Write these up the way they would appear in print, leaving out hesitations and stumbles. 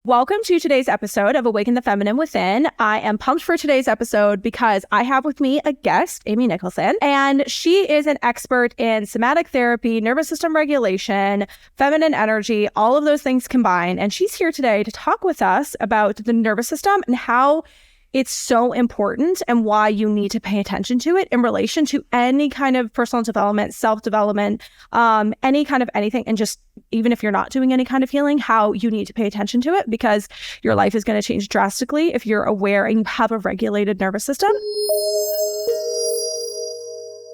Welcome to today's episode of Awaken the Feminine Within. I am pumped for today's episode because I have with me a guest, Amy Nicholson, and she is an expert in somatic therapy, nervous system regulation, feminine energy, all of those things combined. And she's here today to talk with us about the nervous system and how it's so important and why you need to pay attention to it in relation to any kind of personal development, self-development, any kind of anything. And just even if you're not doing any kind of healing, how you need to pay attention to it because your life is going to change drastically if you're aware and you have a regulated nervous system.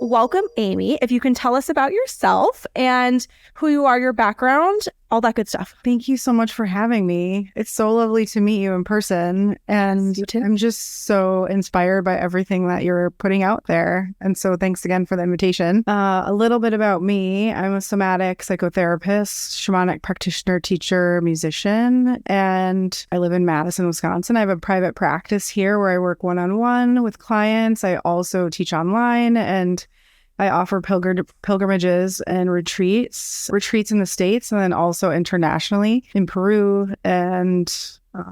Welcome, Amy. If you can tell us about yourself and who you are, your background, all that good stuff. Thank you so much for having me. It's so lovely to meet you in person. And You too. I'm just so inspired by everything that you're putting out there. And so thanks again for the invitation. A little bit about me. I'm a somatic psychotherapist, shamanic practitioner, teacher, musician, and I live in Madison, Wisconsin. I have a private practice here where I work one-on-one with clients. I also teach online and I offer pilgrimages and retreats in the States and then also internationally in Peru and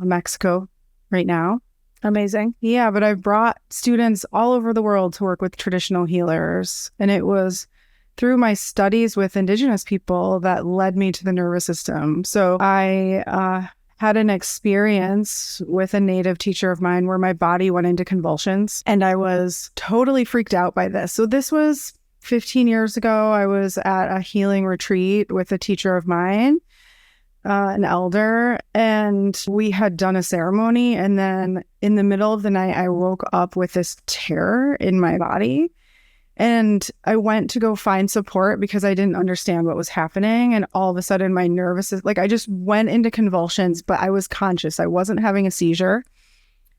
Mexico right now. Amazing. Yeah, but I've brought students all over the world to work with traditional healers. And it was through my studies with Indigenous people that led me to the nervous system. So I had an experience with a native teacher of mine where my body went into convulsions and I was totally freaked out by this. So this was 15 years ago. I was at a healing retreat with a teacher of mine, an elder, and we had done a ceremony. And then in the middle of the night, I woke up with this terror in my body. And I went to go find support because I didn't understand what was happening. And all of a sudden my I just went into convulsions, but I was conscious. I wasn't having a seizure.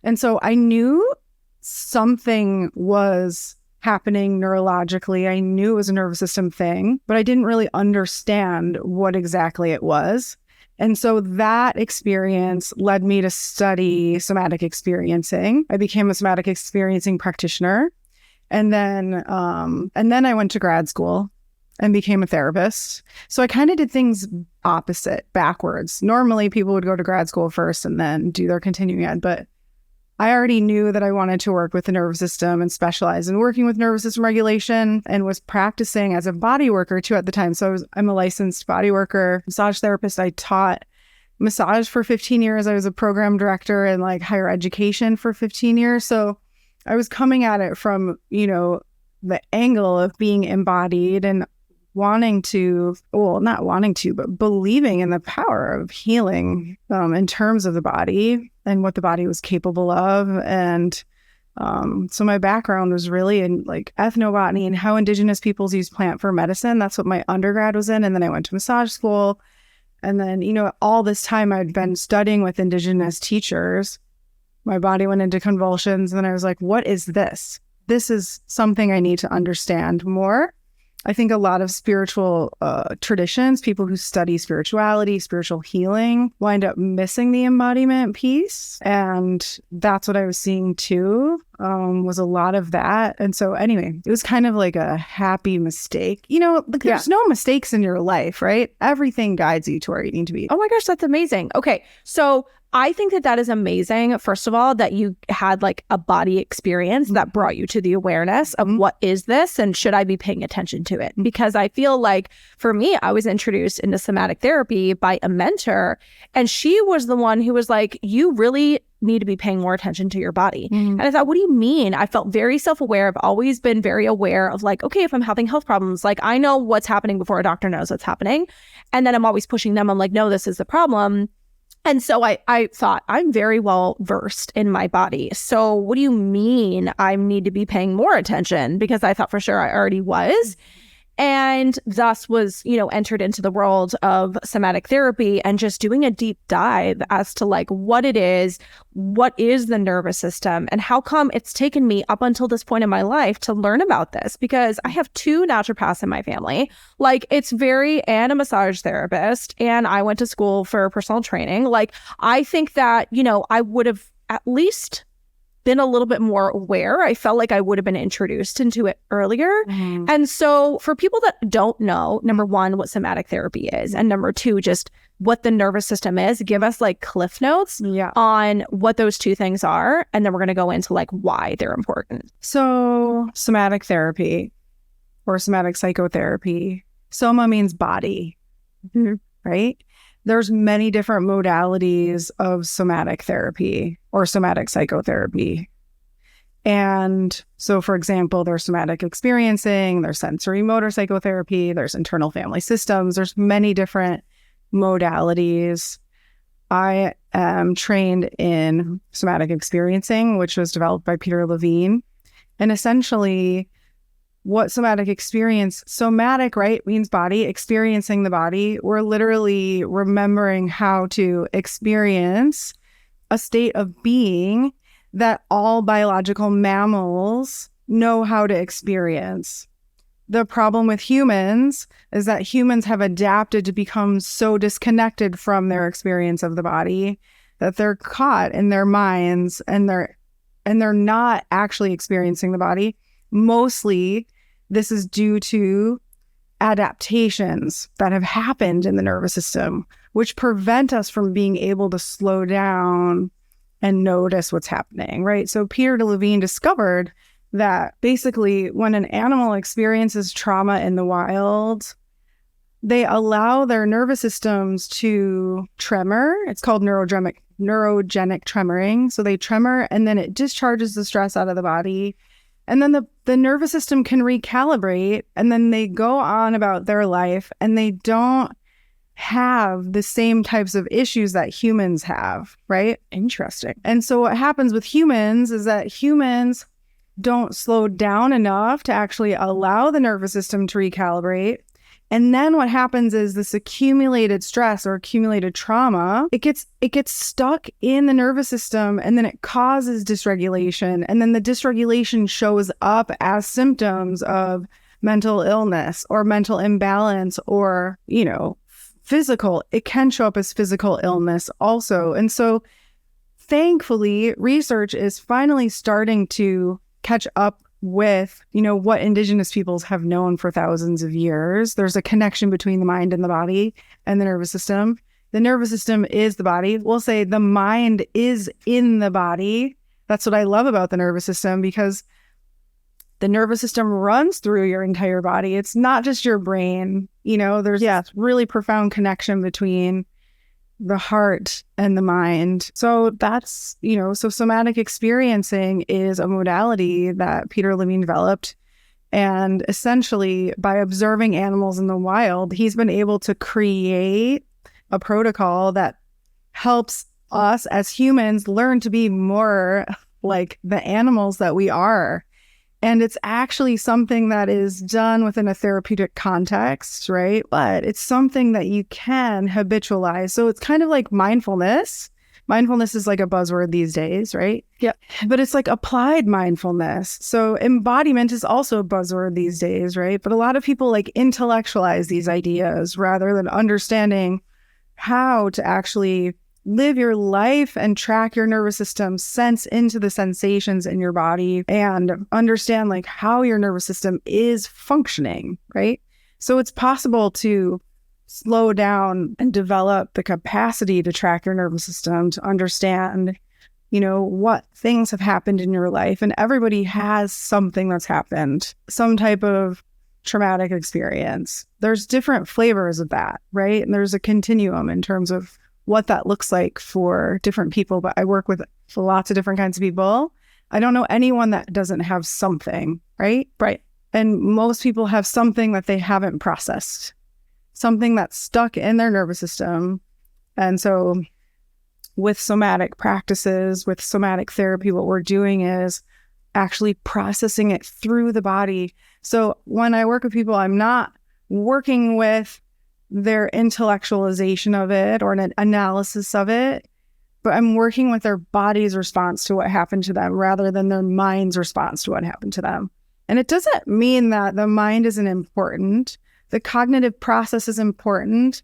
And so I knew something was happening neurologically. I knew it was a nervous system thing, but I didn't really understand what exactly it was. And so that experience led me to study somatic experiencing. I became a somatic experiencing practitioner. And then I went to grad school and became a therapist. So I kind of did things opposite, backwards. Normally people would go to grad school first and then do their continuing ed, but I already knew that I wanted to work with the nervous system and specialize in working with nervous system regulation and was practicing as a body worker too at the time. So I'm a licensed body worker, massage therapist. I taught massage for 15 years. I was a program director in higher education for 15 years. So I was coming at it from, the angle of being embodied and not wanting to, but believing in the power of healing in terms of the body and what the body was capable of. And so my background was really in ethnobotany and how Indigenous peoples use plant for medicine. That's what my undergrad was in. And then I went to massage school. And then, all this time I'd been studying with Indigenous teachers. My body went into convulsions and then I was like, what is this? This is something I need to understand more. I think a lot of spiritual traditions, people who study spirituality, spiritual healing, wind up missing the embodiment piece. And that's what I was seeing too, was a lot of that. And so anyway, it was kind of like a happy mistake. There's no mistakes in your life, right? Everything guides you to where you need to be. Oh my gosh, that's amazing. Okay, so I think that is amazing, first of all, that you had a body experience that brought you to the awareness of what is this and should I be paying attention to it? Because I feel like for me, I was introduced into somatic therapy by a mentor and she was the one who was like, you really need to be paying more attention to your body. And I thought, what do you mean? I felt very self-aware. I've always been very aware of okay, if I'm having health problems, I know what's happening before a doctor knows what's happening. And then I'm always pushing them. I'm like, no, this is the problem. And so I thought, I'm very well versed in my body. So what do you mean I need to be paying more attention? Because I thought for sure I already was. And thus was, entered into the world of somatic therapy and just doing a deep dive as to what it is, what is the nervous system, and how come it's taken me up until this point in my life to learn about this. Because I have 2 naturopaths in my family. And a massage therapist, and I went to school for personal training. I think that, I would have at least been a little bit more aware. I felt like I would have been introduced into it earlier. And so for people that don't know, number one, what somatic therapy is, and number two, just what the nervous system is, give us like cliff notes on what those two things are. And then we're going to go into like why they're important. So somatic therapy or somatic psychotherapy, soma means body, right? There's many different modalities of somatic therapy or somatic psychotherapy. And so, for example, there's somatic experiencing, there's sensory motor psychotherapy, there's internal family systems, there's many different modalities. I am trained in somatic experiencing, which was developed by Peter Levine. And essentially, what somatic, right, means body, experiencing the body. We're literally remembering how to experience a state of being that all biological mammals know how to experience. The problem with humans is that humans have adapted to become so disconnected from their experience of the body that they're caught in their minds and they're not actually experiencing the body. Mostly, this is due to adaptations that have happened in the nervous system, which prevent us from being able to slow down and notice what's happening, right? So Peter Levine discovered that basically when an animal experiences trauma in the wild, they allow their nervous systems to tremor. It's called neurogenic tremoring. So they tremor and then it discharges the stress out of the body. And then the nervous system can recalibrate and then they go on about their life and they don't have the same types of issues that humans have, right? Interesting. And so what happens with humans is that humans don't slow down enough to actually allow the nervous system to recalibrate. And then what happens is this accumulated stress or accumulated trauma, it gets stuck in the nervous system and then it causes dysregulation. And then the dysregulation shows up as symptoms of mental illness or mental imbalance or, physical. It can show up as physical illness also. And so thankfully, research is finally starting to catch up with, what indigenous peoples have known for thousands of years. There's a connection between the mind and the body and the nervous system. The nervous system is the body. We'll say the mind is in the body. That's what I love about the nervous system because the nervous system runs through your entire body. It's not just your brain. There's this really profound connection between the heart and the mind. So that's, so somatic experiencing is a modality that Peter Levine developed. And essentially, by observing animals in the wild, he's been able to create a protocol that helps us as humans learn to be more like the animals that we are. And it's actually something that is done within a therapeutic context, right? But it's something that you can habitualize. So it's kind of like mindfulness. Mindfulness is like a buzzword these days, right? Yeah. But it's like applied mindfulness. So embodiment is also a buzzword these days, right? But a lot of people like intellectualize these ideas rather than understanding how to actually live your life and track your nervous system, sense into the sensations in your body and understand like how your nervous system is functioning, right? So it's possible to slow down and develop the capacity to track your nervous system, to understand, what things have happened in your life. And everybody has something that's happened, some type of traumatic experience. There's different flavors of that, right? And there's a continuum in terms of what that looks like for different people, but I work with lots of different kinds of people. I don't know anyone that doesn't have something, right? Right. And most people have something that they haven't processed, something that's stuck in their nervous system. And so with somatic practices, with somatic therapy, what we're doing is actually processing it through the body. So when I work with people, I'm not working with their intellectualization of it or an analysis of it, but I'm working with their body's response to what happened to them rather than their mind's response to what happened to them. And it doesn't mean that the mind isn't important. The cognitive process is important,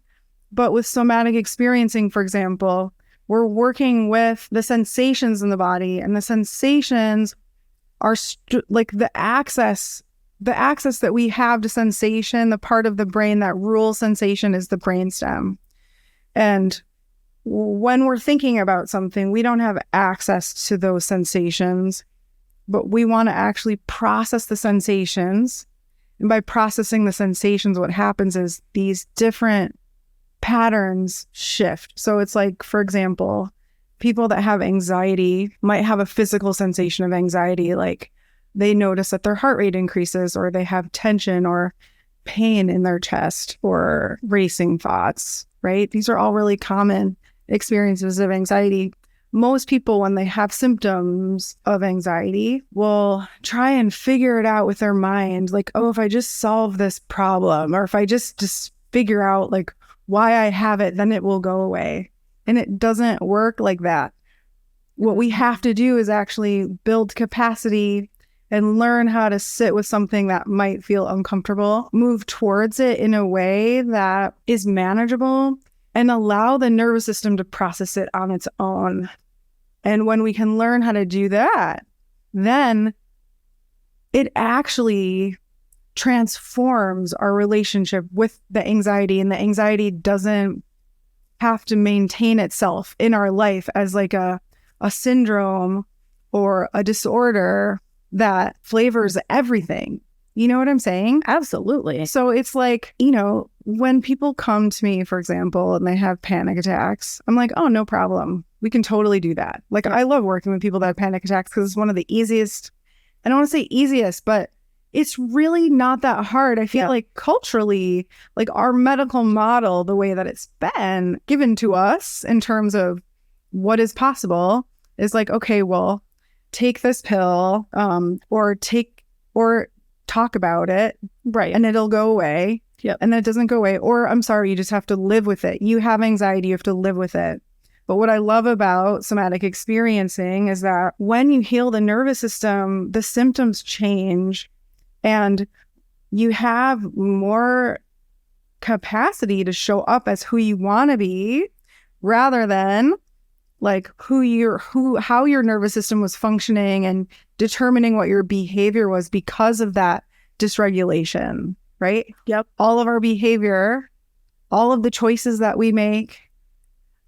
but with somatic experiencing, for example, we're working with the sensations in the body, and the sensations are like the access that we have to sensation. The part of the brain that rules sensation is the brainstem. And when we're thinking about something, we don't have access to those sensations, but we want to actually process the sensations. And by processing the sensations, what happens is these different patterns shift. So it's like, for example, people that have anxiety might have a physical sensation of anxiety, like they notice that their heart rate increases, or they have tension or pain in their chest, or racing thoughts, right? These are all really common experiences of anxiety. Most people, when they have symptoms of anxiety, will try and figure it out with their mind. Like, oh, if I just solve this problem, or if I just figure out like why I have it, then it will go away. And it doesn't work like that. What we have to do is actually build capacity and learn how to sit with something that might feel uncomfortable, move towards it in a way that is manageable, and allow the nervous system to process it on its own. And when we can learn how to do that, then it actually transforms our relationship with the anxiety, and the anxiety doesn't have to maintain itself in our life as like a syndrome or a disorder that flavors everything. You know what I'm saying? Absolutely. So it's like, when people come to me, for example, and they have panic attacks, I'm like, oh, no problem. We can totally do that. Like, I love working with people that have panic attacks because it's one of the easiest. I don't want to say easiest, but it's really not that hard. I feel like culturally, like our medical model, the way that it's been given to us in terms of what is possible is like, okay, well, take this pill, or talk about it, right? And it'll go away. Yep. And then it doesn't go away. Or I'm sorry, you just have to live with it. You have anxiety, you have to live with it. But what I love about somatic experiencing is that when you heal the nervous system, the symptoms change, and you have more capacity to show up as who you want to be, rather than like how your nervous system was functioning and determining what your behavior was because of that dysregulation, right? Yep. All of our behavior, all of the choices that we make,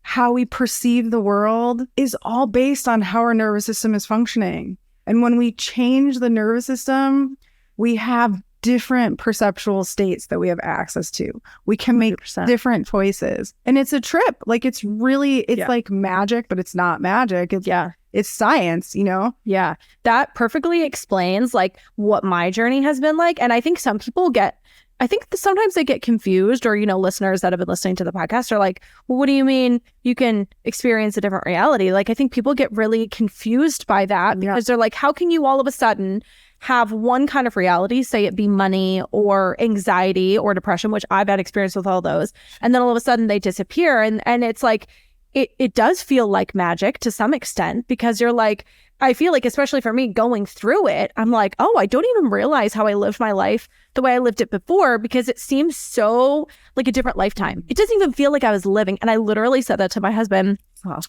how we perceive the world is all based on how our nervous system is functioning. And when we change the nervous system, we have different perceptual states that we have access to. We can make 100%. Different choices. And it's a trip. Like it's like magic, but it's not magic. It's science, Yeah. That perfectly explains like what my journey has been like. And I think some people sometimes they get confused, or, listeners that have been listening to the podcast are like, well, what do you mean you can experience a different reality? Like, I think people get really confused by that because they're like, how can you all of a sudden have one kind of reality, say it be money or anxiety or depression, which I've had experience with all those, and then all of a sudden they disappear. And it's like, it does feel like magic to some extent, because you're like, I feel like, especially for me going through it, I'm like, oh, I don't even realize how I lived my life the way I lived it before, because it seems so like a different lifetime. It doesn't even feel like I was living. And I literally said that to my husband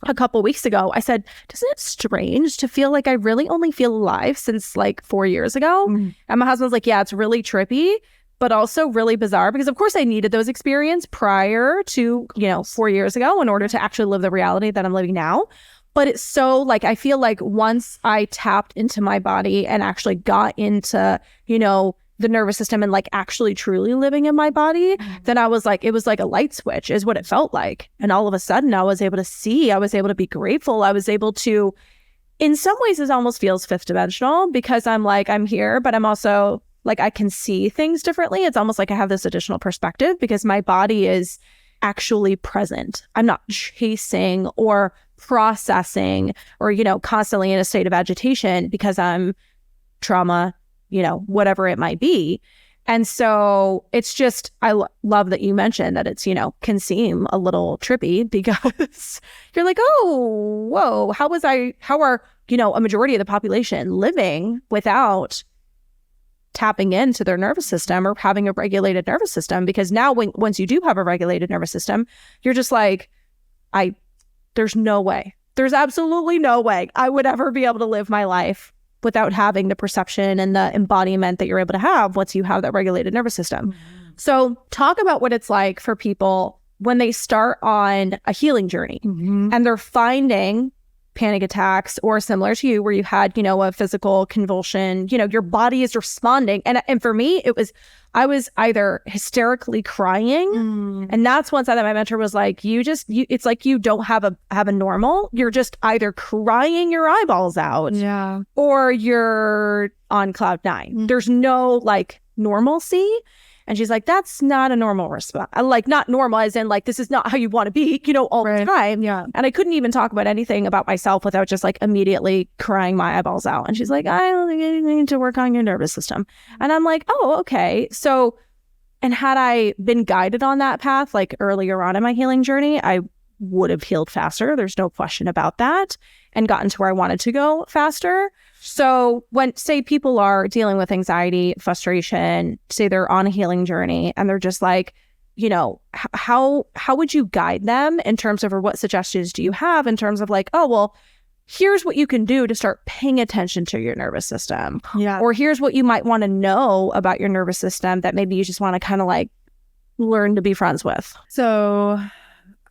a couple weeks ago. I said, isn't it strange to feel like I really only feel alive since like 4 years ago? And my husband's like, yeah, it's really trippy, but also really bizarre, because of course I needed those experiences prior to, 4 years ago in order to actually live the reality that I'm living now. But it's so like, I feel like once I tapped into my body and actually got into, the nervous system and like actually truly living in my body, then I was like, it was like a light switch is what it felt like. And all of a sudden I was able to see, I was able to be grateful. I was able to, in some ways it almost feels fifth dimensional, because I'm like, I'm here, but I'm also like, I can see things differently. It's almost like I have this additional perspective because my body is actually present. I'm not chasing or processing or, constantly in a state of agitation because I'm trauma, whatever it might be. And so it's just, I love that you mentioned that it's, can seem a little trippy because you're like, oh, whoa, how are, a majority of the population living without tapping into their nervous system or having a regulated nervous system? Because now once you do have a regulated nervous system, you're just like, I There's no way. There's absolutely no way I would ever be able to live my life without having the perception and the embodiment that you're able to have once you have that regulated nervous system. So talk about what it's like for people when they start on a healing journey and they're finding panic attacks or similar to you where you had, a physical convulsion, your body is responding. And for me, I was either hysterically crying. And that's one side that my mentor was like, it's like you don't have a normal. You're just either crying your eyeballs out or you're on cloud nine. There's no like normalcy. And she's like, that's not a normal response. Like, not normal as in like, this is not how you want to be, all the time. Yeah. And I couldn't even talk about anything about myself without just like immediately crying my eyeballs out. And she's like, I don't think you need to work on your nervous system. And I'm like, oh, okay. So, and had I been guided on that path, like earlier on in my healing journey, I would have healed faster. There's no question about that, and gotten to where I wanted to go faster. So when, say, people are dealing with anxiety, frustration, say they're on a healing journey and they're just like, how would you guide them in terms of, or what suggestions do you have in terms of like, oh, well, here's what you can do to start paying attention to your nervous system. Yeah. Or here's what you might want to know about your nervous system that maybe you just want to kind of like learn to be friends with. So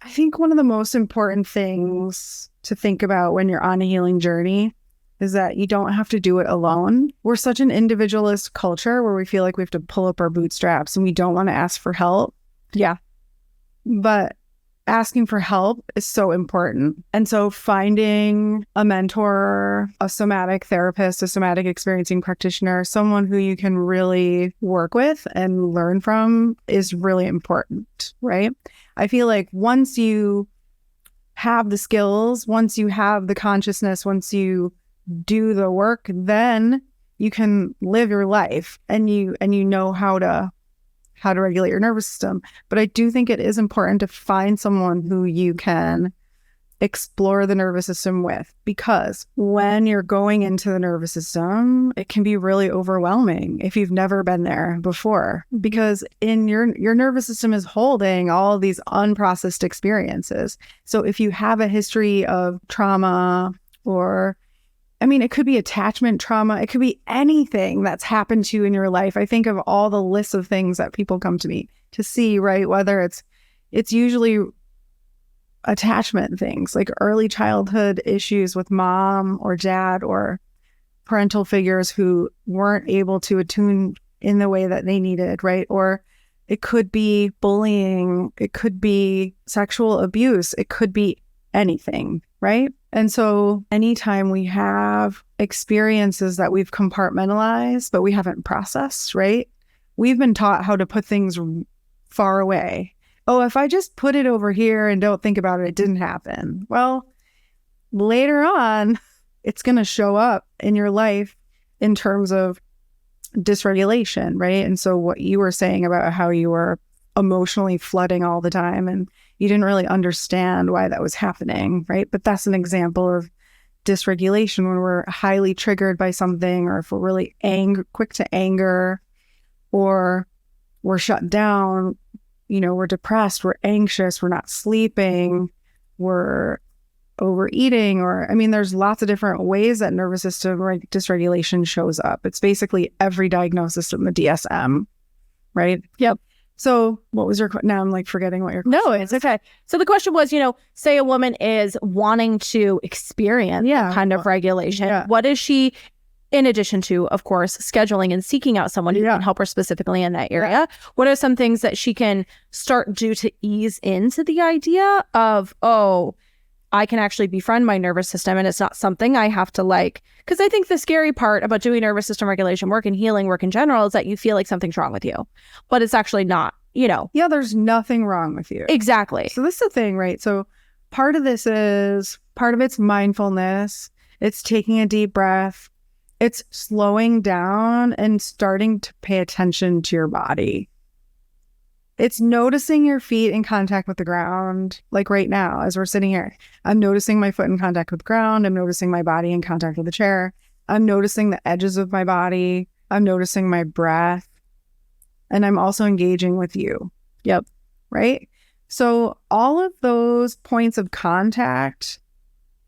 I think one of the most important things to think about when you're on a healing journey is that you don't have to do it alone. We're such an individualist culture where we feel like we have to pull up our bootstraps and we don't want to ask for help. Yeah. But asking for help is so important. And so finding a mentor, a somatic therapist, a somatic experiencing practitioner, someone who you can really work with and learn from is really important, right? I feel like once you have the skills, once you have the consciousness, once you do the work, then you can live your life and you know how to regulate your nervous system. But I do think it is important to find someone who you can explore the nervous system with, because when you're going into the nervous system, it can be really overwhelming if you've never been there before, because in your nervous system is holding all these unprocessed experiences. So if you have a history of trauma, or it could be attachment trauma. It could be anything that's happened to you in your life. I think of all the lists of things that people come to me to see, right? Whether it's usually attachment things like early childhood issues with mom or dad or parental figures who weren't able to attune in the way that they needed, right? Or it could be bullying. It could be sexual abuse. It could be anything, right? And so anytime we have experiences that we've compartmentalized, but we haven't processed, right? We've been taught how to put things far away. Oh, if I just put it over here and don't think about it, it didn't happen. Well, later on, it's going to show up in your life in terms of dysregulation, right? And so what you were saying about how you were emotionally flooding all the time and you didn't really understand why that was happening, right? But that's an example of dysregulation when we're highly triggered by something, or if we're really quick to anger, or we're shut down, we're depressed, we're anxious, we're not sleeping, we're overeating, or there's lots of different ways that nervous system dysregulation shows up. It's basically every diagnosis in the DSM, right? Yep. So what was your now I'm like forgetting what your question No, it's okay. So the question was, say a woman is wanting to experience kind of regulation. Yeah. What is she, in addition to, of course, scheduling and seeking out someone who can help her specifically in that area? What are some things that she can start do to ease into the idea of, oh, I can actually befriend my nervous system and it's not something I have to because I think the scary part about doing nervous system regulation work and healing work in general is that you feel like something's wrong with you, but it's actually not, Yeah, there's nothing wrong with you. Exactly. So this is the thing, right? So part of it's mindfulness. It's taking a deep breath. It's slowing down and starting to pay attention to your body. It's noticing your feet in contact with the ground. Like right now, as we're sitting here, I'm noticing my foot in contact with the ground. I'm noticing my body in contact with the chair. I'm noticing the edges of my body. I'm noticing my breath. And I'm also engaging with you. Yep. Right? So all of those points of contact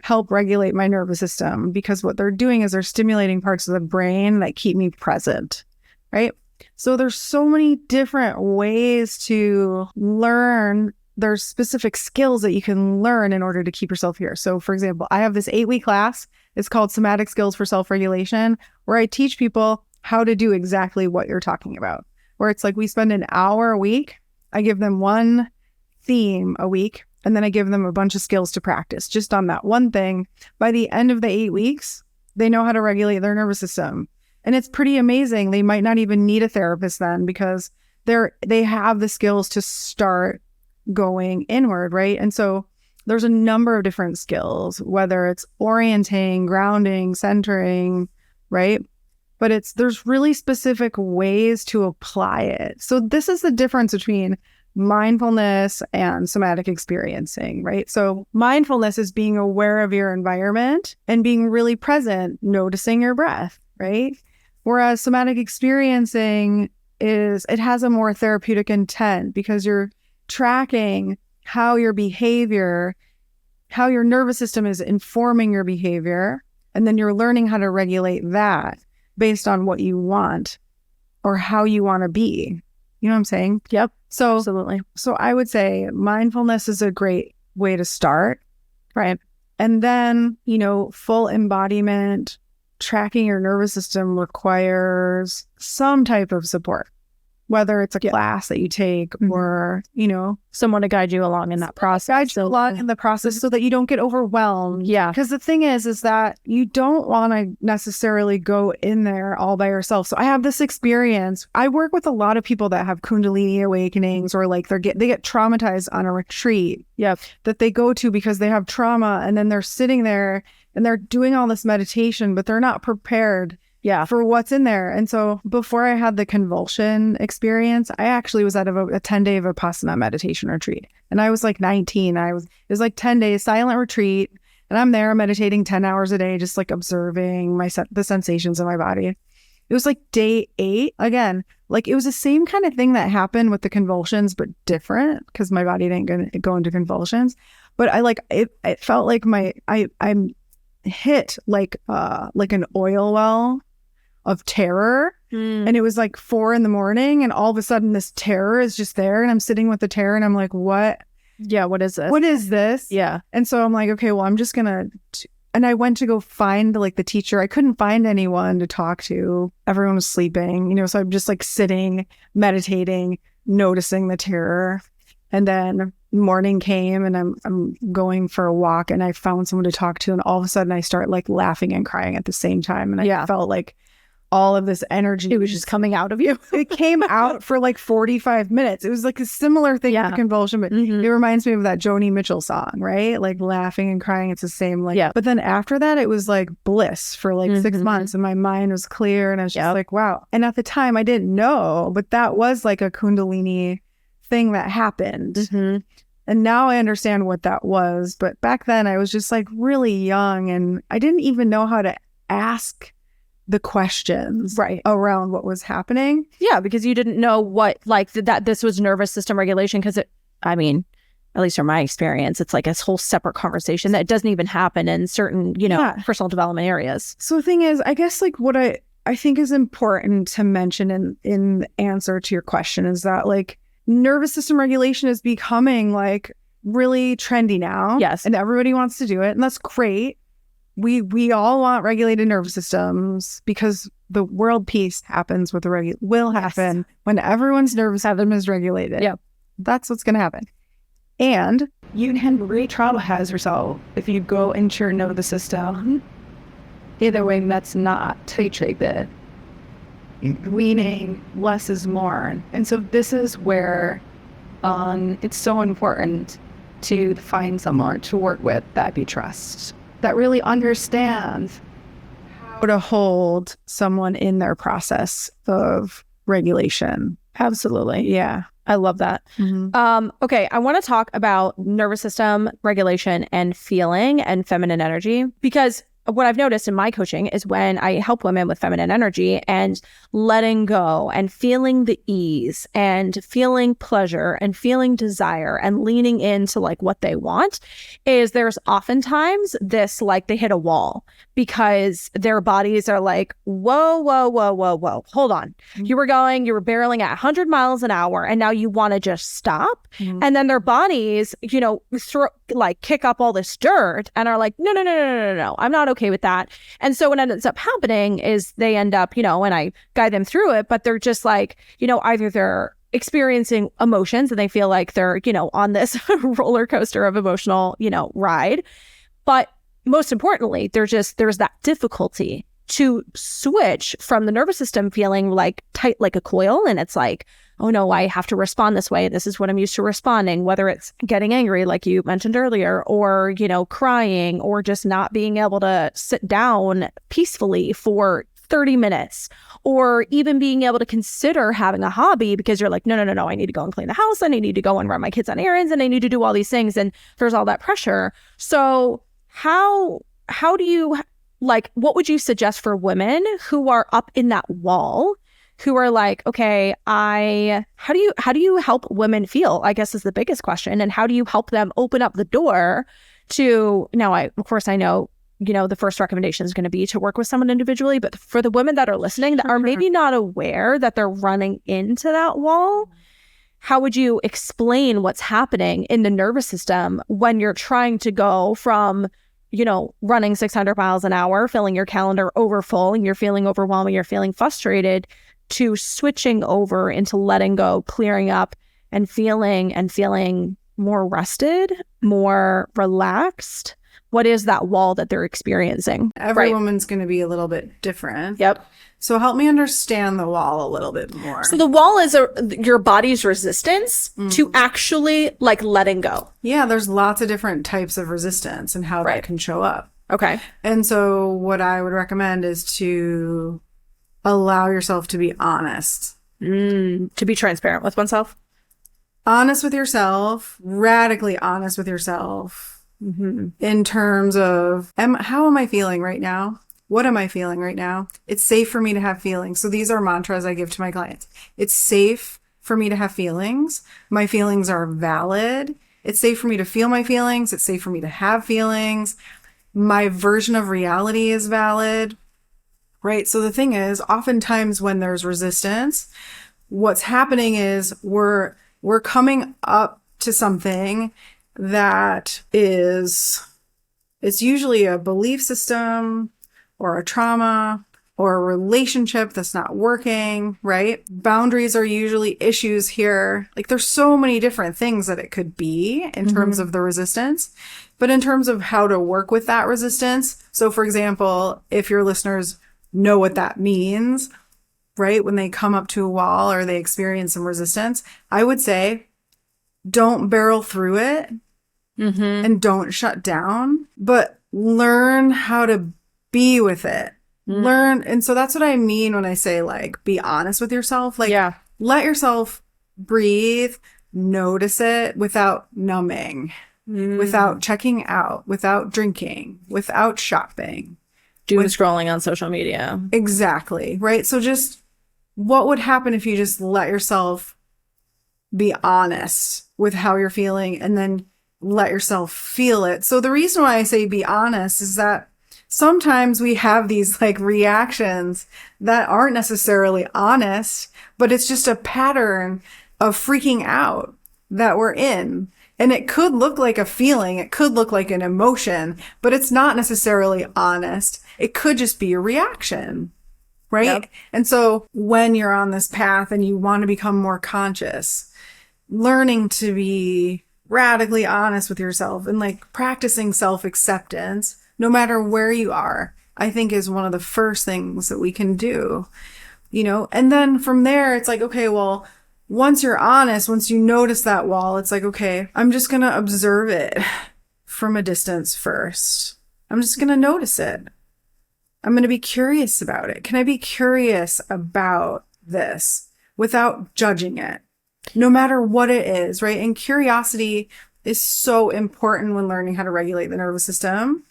help regulate my nervous system, because what they're doing is they're stimulating parts of the brain that keep me present, right? So there's so many different ways to learn. There's specific skills that you can learn in order to keep yourself here. So for example, I have this 8-week class. It's called Somatic Skills for Self-Regulation, where I teach people how to do exactly what you're talking about, where it's like we spend an hour a week. I give them one theme a week, and then I give them a bunch of skills to practice just on that one thing. By the end of the 8 weeks, they know how to regulate their nervous system. And it's pretty amazing. They might not even need a therapist then, because they have the skills to start going inward, right? And so there's a number of different skills, whether it's orienting, grounding, centering, right? But there's really specific ways to apply it. So this is the difference between mindfulness and somatic experiencing, right? So mindfulness is being aware of your environment and being really present, noticing your breath, right? Whereas somatic experiencing it has a more therapeutic intent, because you're tracking how your nervous system is informing your behavior, and then you're learning how to regulate that based on what you want or how you want to be. You know what I'm saying? Yep. So Absolutely. So I would say mindfulness is a great way to start, right? And then, full embodiment, tracking your nervous system requires some type of support, whether it's a class that you take or, someone to guide you along in that process. Guide you along in the process so that you don't get overwhelmed. Yeah. Because the thing is that you don't want to necessarily go in there all by yourself. So I have this experience. I work with a lot of people that have Kundalini awakenings, or like they get traumatized on a retreat. Yeah. That they go to because they have trauma, and then they're sitting there and they're doing all this meditation, but they're not prepared for what's in there. And so before I had the convulsion experience, I actually was at a 10-day Vipassana meditation retreat. And I was like 19. It was like 10 days silent retreat. And I'm there meditating 10 hours a day, just like observing the sensations in my body. It was like day 8. Again, like it was the same kind of thing that happened with the convulsions, but different, because my body didn't go into convulsions. But it felt like I'm hit like an oil well of terror. And it was like 4 a.m, and all of a sudden this terror is just there, and I'm sitting with the terror, and I'm like, what is this? What is this? Yeah. And so I'm like, okay, well, I'm just gonna and I went to go find like the teacher. I couldn't find anyone to talk to. Everyone was sleeping, so I'm just like sitting, meditating, noticing the terror. And then morning came, and I'm going for a walk, and I found someone to talk to, and all of a sudden I start like laughing and crying at the same time. And I felt like all of this energy, it was just coming out of you. It came out for like 45 minutes. It was like a similar thing with the convulsion, but it reminds me of that Joni Mitchell song, right? Like laughing and crying. It's the same. But then after that, it was like bliss for like 6 months, and my mind was clear, and I was just like, wow. And at the time I didn't know, but that was like a Kundalini thing that happened. And now I understand what that was. But back then I was just like really young, and I didn't even know how to ask the questions around what was happening. Yeah, because you didn't know what, like, that this was nervous system regulation, because at least from my experience, it's like a whole separate conversation that doesn't even happen in certain, personal development areas. So the thing is, I guess like what I think is important to mention in answer to your question is that like nervous system regulation is becoming like really trendy now. Yes. And everybody wants to do it, and that's great. We all want regulated nervous systems, because the world peace happens with will happen when everyone's nervous system is regulated. Yeah. That's what's going to happen. And you can re-traumatize yourself if you go into your nervous system either way that's not titrated. Meaning less is more. And so this is where it's so important to find someone to work with that you trust, that really understands how to hold someone in their process of regulation. Absolutely. Yeah. I love that. Okay, I want to talk about nervous system regulation and feeling and feminine energy, because what I've noticed in my coaching is when I help women with feminine energy and letting go and feeling the ease and feeling pleasure and feeling desire and leaning into like what they want, is there's oftentimes this like they hit a wall because their bodies are like, whoa, whoa, whoa, whoa, whoa, hold on. You were barreling at 100 miles an hour and now you want to just stop. And then their bodies, you know, kick up all this dirt and are like, no, I'm not okay with that. And so what ends up happening is they end up, you know, and I guide them through it, but they're just like, you know, either they're experiencing emotions and they feel like they're, you know, on this roller coaster of emotional, you know, ride. But most importantly, there's that difficulty to switch from the nervous system feeling like tight like a coil. And it's like, oh no, I have to respond this way. This is what I'm used to responding, whether it's getting angry, like you mentioned earlier, or, you know, crying, or just not being able to sit down peacefully for 30 minutes, or even being able to consider having a hobby because you're like, no, I need to go and clean the house and I need to go and run my kids on errands and I need to do all these things. And there's all that pressure. So how do you, like, what would you suggest for women who are up in that wall, who are like, okay, how do you help women feel, I guess is the biggest question. And how do you help them open up the door to, now of course I know, you know, the first recommendation is going to be to work with someone individually, but for the women that are listening that are maybe not aware that they're running into that wall, how would you explain what's happening in the nervous system when you're trying to go from, you know, running 600 miles an hour, filling your calendar over full and you're feeling overwhelmed, you're feeling frustrated, to switching over into letting go, clearing up and feeling more rested, more relaxed? What is that wall that they're experiencing? Every woman's going to be a little bit different. Yep. So help me understand the wall a little bit more. So the wall is your body's resistance to actually like letting go. Yeah, there's lots of different types of resistance and how that can show up. Okay. And so what I would recommend is to allow yourself to be honest. To be transparent with oneself. Honest with yourself, radically honest with yourself. In terms of, how am I feeling right now? What am I feeling right now? It's safe for me to have feelings. So these are mantras I give to my clients. It's safe for me to have feelings. My feelings are valid. It's safe for me to feel my feelings. It's safe for me to have feelings. My version of reality is valid, right? So the thing is, oftentimes when there's resistance, what's happening is we're coming up to something that it's usually a belief system or a trauma or a relationship that's not working, right? Boundaries are usually issues here. Like there's so many different things that it could be in terms of the resistance, but in terms of how to work with that resistance. So for example, if your listeners know what that means, right? When they come up to a wall or they experience some resistance, I would say, don't barrel through it and don't shut down, but learn how to be with it. Learn. And so that's what I mean when I say like, be honest with yourself. Like, let yourself breathe, notice it without numbing, without checking out, without drinking, without shopping. Scrolling on social media. Exactly. Right. So just what would happen if you just let yourself be honest with how you're feeling and then let yourself feel it. So the reason why I say be honest is that sometimes we have these like reactions that aren't necessarily honest, but it's just a pattern of freaking out that we're in. And it could look like a feeling. It could look like an emotion, but it's not necessarily honest. It could just be a reaction. Right. Yep. And so when you're on this path and you want to become more conscious, learning to be radically honest with yourself and like practicing self-acceptance, no matter where you are, I think is one of the first things that we can do, you know, and then from there, it's like, okay, well, once you're honest, once you notice that wall, it's like, okay, I'm just going to observe it from a distance first. I'm just going to notice it. I'm going to be curious about it. Can I be curious about this without judging it? No matter what it is, right? And curiosity is so important when learning how to regulate the nervous system.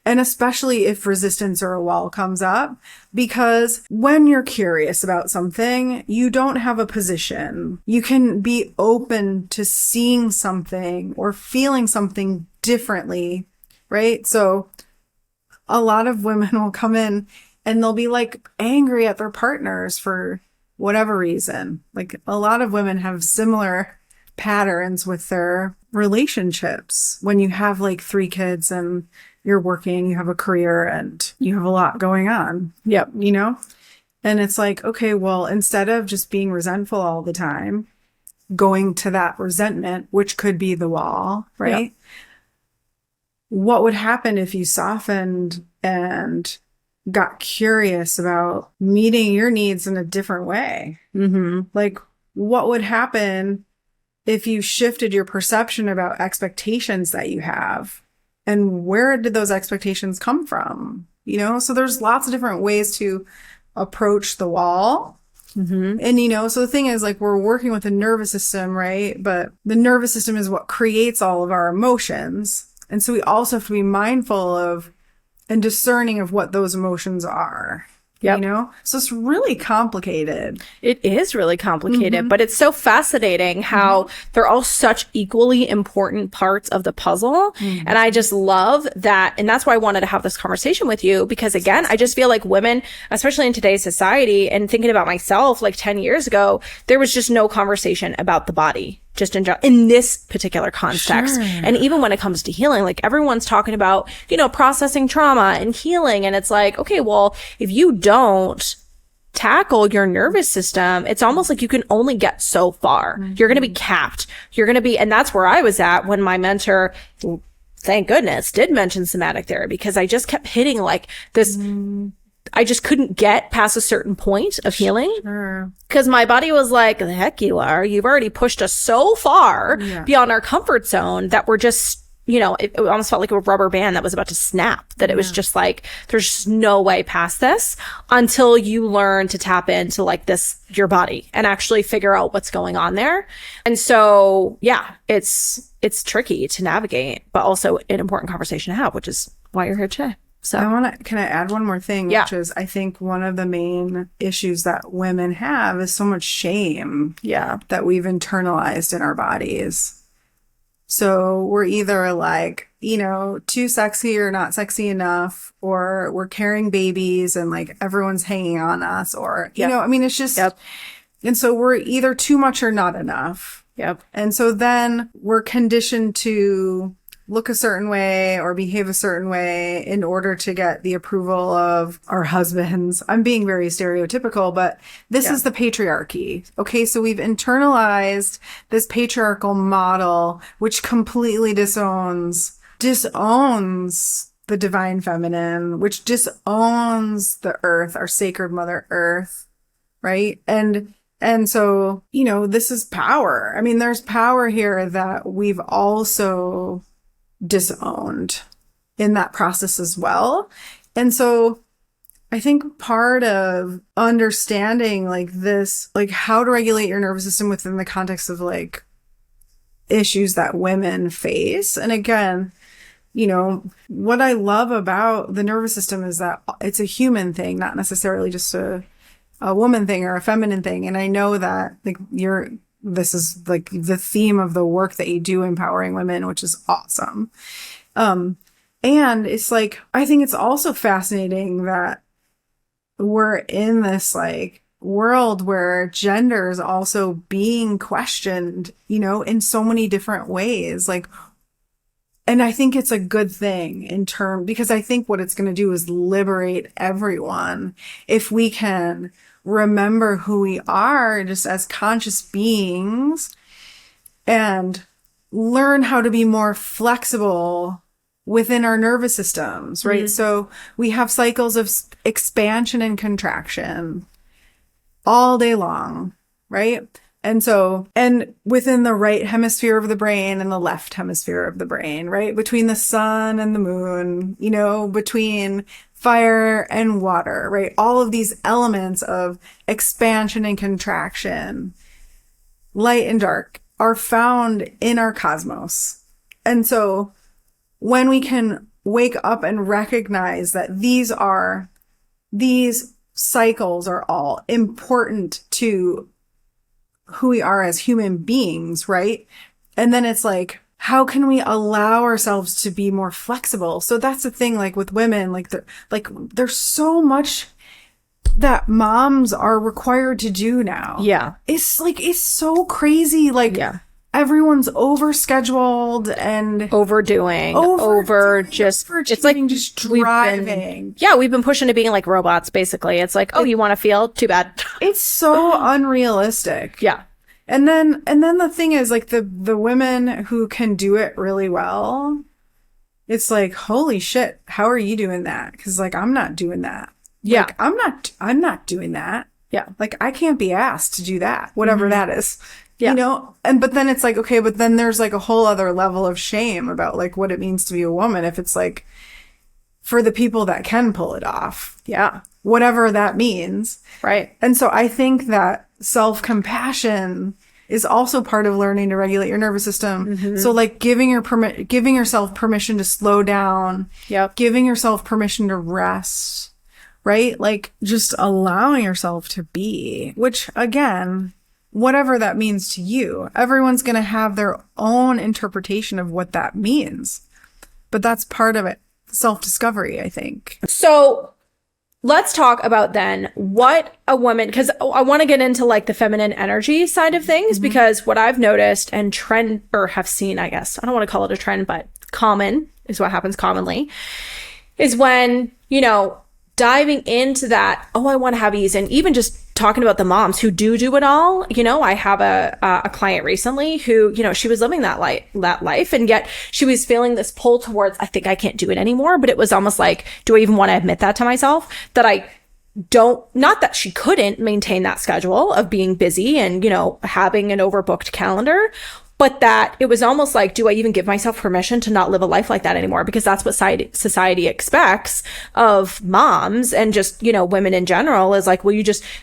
And especially if resistance or a wall comes up, because when you're curious about something, you don't have a position. You can be open to seeing something or feeling something differently, right? So a lot of women will come in and they'll be like angry at their partners for whatever reason. Like a lot of women have similar patterns with their relationships. When you have like 3 kids and you're working, you have a career and you have a lot going on. Yep. You know? And it's like, okay, well, instead of just being resentful all the time, going to that resentment, which could be the wall, right? Yep. What would happen if you softened and got curious about meeting your needs in a different way? Mm-hmm. Like, what would happen if you shifted your perception about expectations that you have? And where did those expectations come from? You know, so there's lots of different ways to approach the wall. Mm-hmm. And, you know, so the thing is, like, we're working with the nervous system, right? But the nervous system is what creates all of our emotions. And so we also have to be mindful of and discerning of what those emotions are. Yep. You know? So it's really complicated. It is really complicated, but it's so fascinating how they're all such equally important parts of the puzzle. And I just love that. And that's why I wanted to have this conversation with you, because again, I just feel like women, especially in today's society, and thinking about myself like 10 years ago, there was just no conversation about the body. Just in this particular context. Sure. And even when it comes to healing, like everyone's talking about, you know, processing trauma and healing. And it's like, okay, well, if you don't tackle your nervous system, it's almost like you can only get so far. You're going to be capped. You're going to be, and that's where I was at when my mentor, thank goodness, did mention somatic therapy, because I just kept hitting like this. I just couldn't get past a certain point of healing because my body was like, the heck you are. You've already pushed us so far beyond our comfort zone that we're just, you know, it almost felt like a rubber band that was about to snap, that it was just like, there's just no way past this until you learn to tap into like this, your body, and actually figure out what's going on there. And so, yeah, it's tricky to navigate, but also an important conversation to have, which is why you're here today. So can I add one more thing? Yeah. Which is, I think one of the main issues that women have is so much shame. Yeah. That we've internalized in our bodies. So we're either like, you know, too sexy or not sexy enough, or we're carrying babies and like everyone's hanging on us, or, you know, I mean, it's just, and so we're either too much or not enough. Yep. And so then we're conditioned to look a certain way or behave a certain way in order to get the approval of our husbands. I'm being very stereotypical, but this is the patriarchy. Okay, so we've internalized this patriarchal model, which completely disowns the divine feminine, which disowns the earth, our sacred mother earth, right? And so, you know, this is power. I mean, there's power here that we've also disowned in that process as well. And so I think part of understanding like this, like how to regulate your nervous system within the context of like issues that women face. And again, you know, what I love about the nervous system is that it's a human thing, not necessarily just a woman thing or a feminine thing. And I know that like this is like the theme of the work that you do, empowering women, which is awesome. And it's like, I think it's also fascinating that we're in this like world where gender is also being questioned, you know, in so many different ways. Like, and I think it's a good thing because I think what it's going to do is liberate everyone if we can remember who we are just as conscious beings and learn how to be more flexible within our nervous systems, right? So we have cycles of expansion and contraction all day long, right? And so, and within the right hemisphere of the brain and the left hemisphere of the brain, right? Between the sun and the moon, you know, between fire and water, right? All of these elements of expansion and contraction, light and dark, are found in our cosmos. And so when we can wake up and recognize that these cycles are all important to who we are as human beings, right? And then it's like, how can we allow ourselves to be more flexible? So that's the thing, like with women, there's so much that moms are required to do now. Yeah. It's so crazy. Like, yeah. Everyone's overscheduled and overdoing, it's like just driving. We've been pushing to being like robots, basically. It's like, you want to feel? Too bad. It's so unrealistic. Yeah. And then the thing is, like, the women who can do it really well, it's like, holy shit, how are you doing that? Because, like, I'm not doing that. Yeah. Like, I'm not doing that. Yeah. Like, I can't be asked to do that, whatever that is. Yeah. You know? But then it's like, okay, but then there's like a whole other level of shame about like what it means to be a woman. If it's like for the people that can pull it off. Yeah. Whatever that means. Right. And so I think that self-compassion is also part of learning to regulate your nervous system. Mm-hmm. So like giving yourself permission to slow down. Yep. Giving yourself permission to rest. Right? Like just allowing yourself to be, which again, whatever that means to you, everyone's going to have their own interpretation of what that means. But that's part of it. Self-discovery, I think. So let's talk about then what a woman, because I want to get into like the feminine energy side of things, because what I've noticed and have seen, I guess, I don't want to call it a trend, but common is what happens commonly, is when, diving into that, I want to have ease, and even just talking about the moms who do it all. I have a client recently who, she was living that life, and yet she was feeling this pull towards, I think I can't do it anymore. But it was almost like, do I even want to admit that to myself, that I don't, not that she couldn't maintain that schedule of being busy and, having an overbooked calendar, but that it was almost like, do I even give myself permission to not live a life like that anymore? Because that's what society expects of moms and just, women in general, is like, well,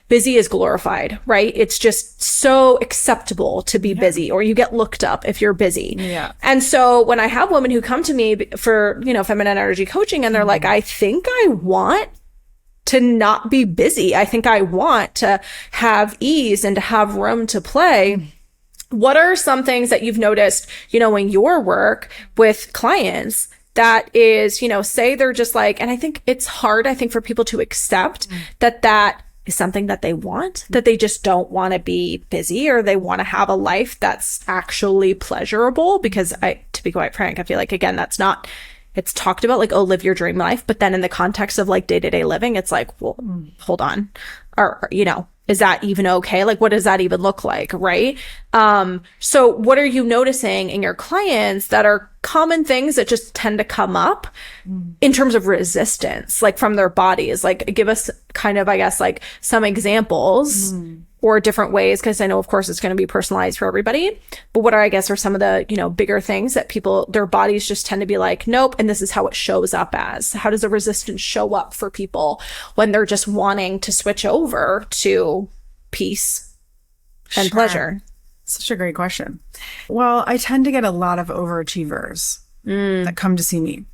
busy is glorified, right? It's just so acceptable to be busy, or you get looked up if you're busy. Yeah. And so when I have women who come to me for, feminine energy coaching, and they're like, I think I want to not be busy. I think I want to have ease and to have room to play. What are some things that you've noticed, in your work with clients that is, say they're just like, and I think it's hard, for people to accept that is something that they want, that they just don't want to be busy, or they want to have a life that's actually pleasurable. Because to be quite frank, I feel like, again, it's talked about like, live your dream life. But then in the context of like day-to-day living, it's like, well, hold on. Or, is that even okay? Like, what does that even look like? Right. So what are you noticing in your clients that are common things that just tend to come up in terms of resistance, like from their bodies? Like, give us kind of, I guess, like some examples or different ways, because I know, of course, it's going to be personalized for everybody. But what are some of the, bigger things that their bodies just tend to be like, nope, and this is how it shows up as? How does the resistance show up for people when they're just wanting to switch over to peace and pleasure? Such a great question. Well, I tend to get a lot of overachievers that come to see me.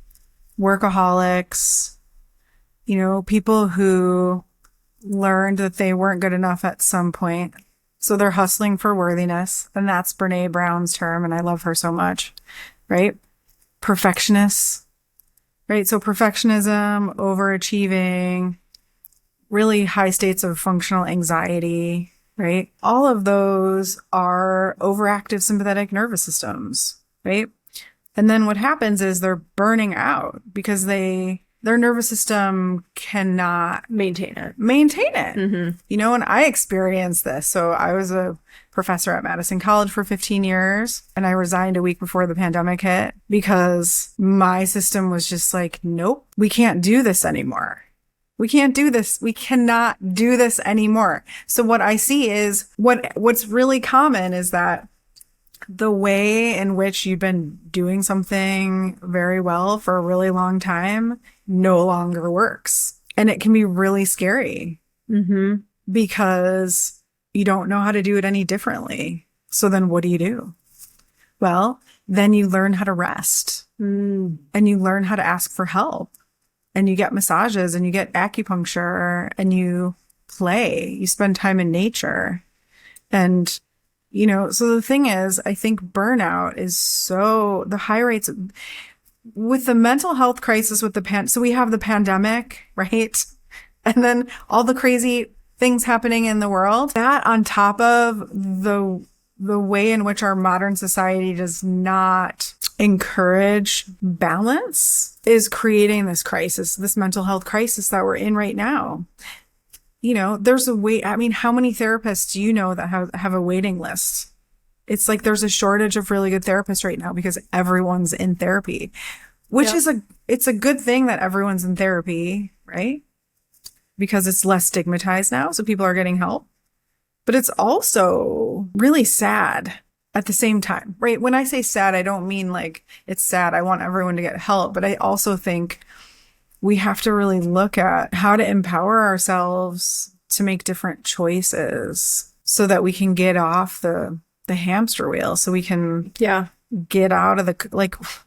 Workaholics, people who learned that they weren't good enough at some point. So they're hustling for worthiness. And that's Brene Brown's term. And I love her so much, right? Perfectionists, right? So perfectionism, overachieving, really high states of functional anxiety, right? All of those are overactive sympathetic nervous systems, right? And then what happens is they're burning out because their nervous system cannot maintain it. Mm-hmm. And I experienced this. So I was a professor at Madison College for 15 years, and I resigned a week before the pandemic hit because my system was just like, nope, we can't do this anymore. We can't do this. We cannot do this anymore. So what I see is what's really common is that the way in which you've been doing something very well for a really long time no longer works. And it can be really scary because you don't know how to do it any differently. So then what do? Well, then you learn how to rest and you learn how to ask for help and you get massages and you get acupuncture and you play, you spend time in nature. And, you know, so the thing is, I think burnout is the high rates with the mental health crisis with so we have the pandemic, right? And then all the crazy things happening in the world, that on top of the way in which our modern society does not encourage balance is creating this crisis, this mental health crisis that we're in right now. You know, there's a wait. I mean, how many therapists do you know that have a waiting list? It's like there's a shortage of really good therapists right now because everyone's in therapy, which it's a good thing that everyone's in therapy, right? Because it's less stigmatized now. So people are getting help. But it's also really sad at the same time, right? When I say sad, I don't mean like it's sad. I want everyone to get help. But I also think we have to really look at how to empower ourselves to make different choices so that we can get off the hamster wheel, so we can get out of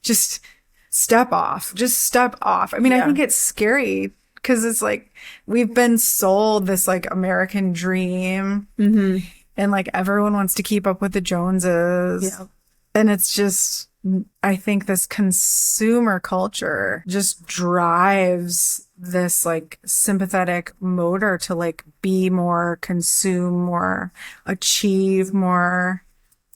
just step off. I mean, I think it's scary because it's like we've been sold this like American dream and like everyone wants to keep up with the Joneses. And it's just, I think this consumer culture just drives this like sympathetic motor to like be more, consume more, achieve more.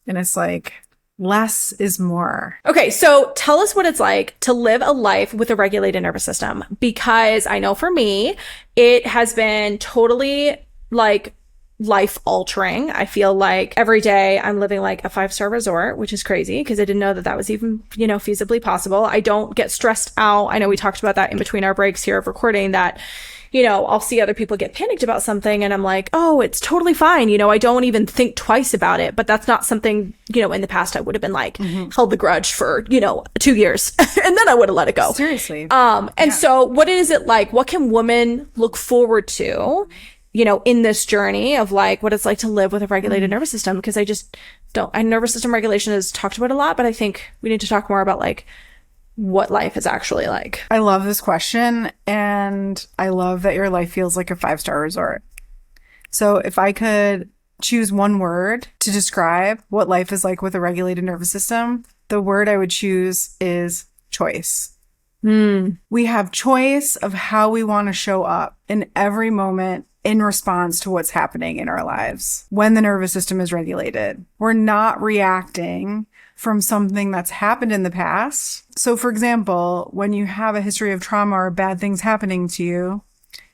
And it's like less is more. Okay, so tell us what it's like to live a life with a regulated nervous system, because I know for me, it has been totally like life altering. I feel like every day I'm living like a 5-star resort, which is crazy because I didn't know that was even, you know, feasibly possible. I don't get stressed out. I know we talked about that in between our breaks here of recording that, you know, I'll see other people get panicked about something and I'm like, oh, it's totally fine. You know, I don't even think twice about it. But that's not something, you know, in the past I would have been like held the grudge for, you know, 2 years and then I would have let it go. Seriously. So what is it like? What can women look forward to, you know, in this journey of like what it's like to live with a regulated nervous system? Because I just don't, nervous system regulation is talked about a lot, but I think we need to talk more about like what life is actually like. I love this question. And I love that your life feels like a 5-star resort. So if I could choose one word to describe what life is like with a regulated nervous system, the word I would choose is choice. We have choice of how we want to show up in every moment in response to what's happening in our lives when the nervous system is regulated. We're not reacting from something that's happened in the past. So for example, when you have a history of trauma or bad things happening to you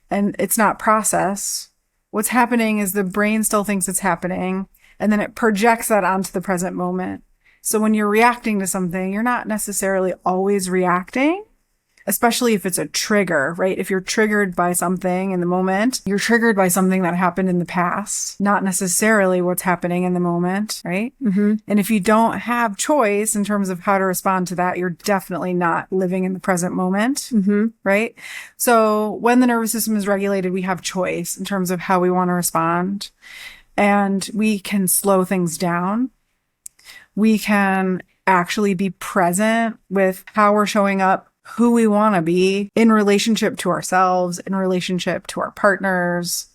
and it's not processed, what's happening is the brain still thinks it's happening and then it projects that onto the present moment. So when you're reacting to something, you're not necessarily always reacting, especially if it's a trigger, right? If you're triggered by something in the moment, you're triggered by something that happened in the past, not necessarily what's happening in the moment, right? And if you don't have choice in terms of how to respond to that, you're definitely not living in the present moment, right? So when the nervous system is regulated, we have choice in terms of how we want to respond. And we can slow things down. We can actually be present with how we're showing up, who we want to be in relationship to ourselves, in relationship to our partners,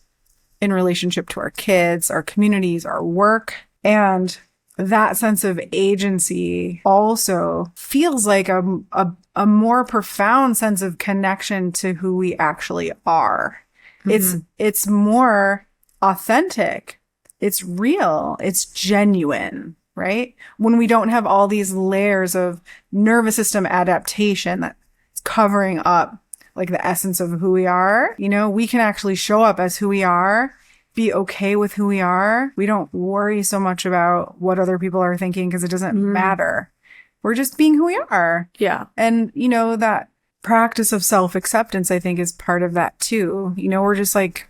in relationship to our kids, our communities, our work. And that sense of agency also feels like a more profound sense of connection to who we actually are. It's more authentic. It's real. It's genuine. Right? When we don't have all these layers of nervous system adaptation that's covering up like the essence of who we are, you know, we can actually show up as who we are, be okay with who we are. We don't worry so much about what other people are thinking because it doesn't matter. We're just being who we are. Yeah. And, you know, that practice of self-acceptance, I think, is part of that too. You know, we're just like,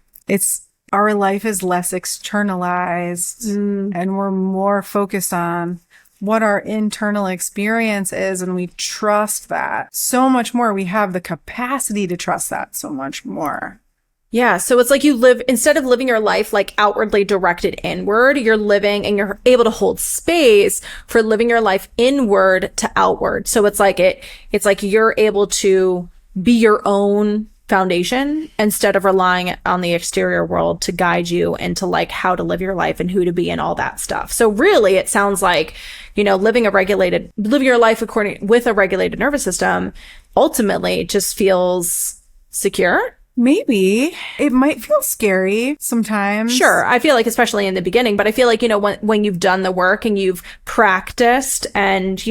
our life is less externalized and we're more focused on what our internal experience is. And we trust that so much more. We have the capacity to trust that so much more. Yeah. So it's like you live, instead of living your life like outwardly directed inward, you're living and you're able to hold space for living your life inward to outward. So it's like it's like you're able to be your own foundation instead of relying on the exterior world to guide you into like how to live your life and who to be and all that stuff. So really it sounds like, living your life with a regulated nervous system ultimately just feels secure. Maybe it might feel scary sometimes. Sure. I feel like, especially in the beginning, but I feel like, when you've done the work and you've practiced and,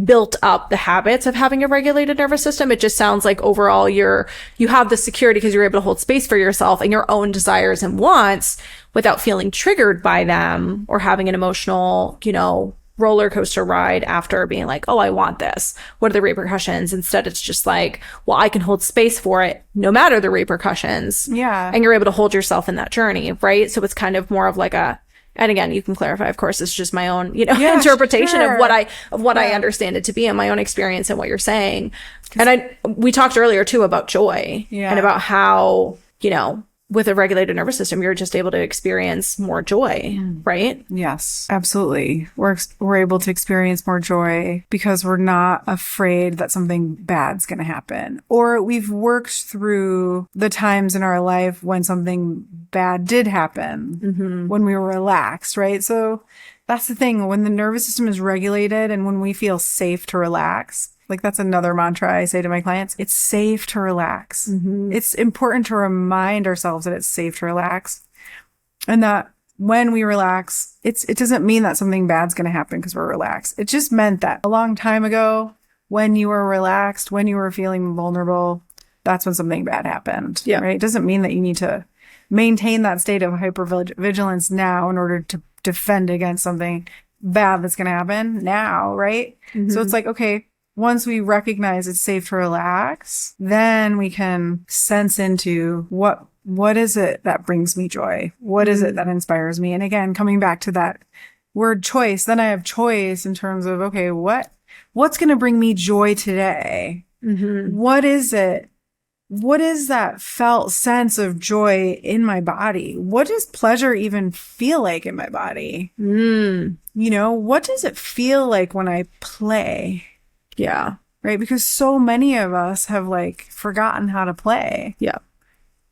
built up the habits of having a regulated nervous system, it just sounds like overall you have the security because you're able to hold space for yourself and your own desires and wants without feeling triggered by them or having an emotional, roller coaster ride after being like, oh, I want this. What are the repercussions? Instead, it's just like, well, I can hold space for it no matter the repercussions. Yeah. And you're able to hold yourself in that journey, right? So it's kind of more of like and again, you can clarify, of course, it's just my own, interpretation of what I understand it to be and my own experience and what you're saying. And we talked earlier too about joy and about how, with a regulated nervous system, you're just able to experience more joy, right? Yes, absolutely. We're able to experience more joy because we're not afraid that something bad's going to happen. Or we've worked through the times in our life when something bad did happen, when we were relaxed, right? So that's the thing. When the nervous system is regulated and when we feel safe to relax, like that's another mantra I say to my clients. It's safe to relax. It's important to remind ourselves that it's safe to relax and that when we relax, it doesn't mean that something bad's going to happen because we're relaxed. It just meant that a long time ago, when you were relaxed, when you were feeling vulnerable, that's when something bad happened. Yeah. Right. It doesn't mean that you need to maintain that state of hypervigilance now in order to defend against something bad that's going to happen now. Right. So it's like, okay, once we recognize it's safe to relax, then we can sense into what is it that brings me joy? What is it that inspires me? And again, coming back to that word choice, then I have choice in terms of, okay, what's going to bring me joy today? What is it? What is that felt sense of joy in my body? What does pleasure even feel like in my body? What does it feel like when I play? Yeah. Right. Because so many of us have like forgotten how to play. Yeah.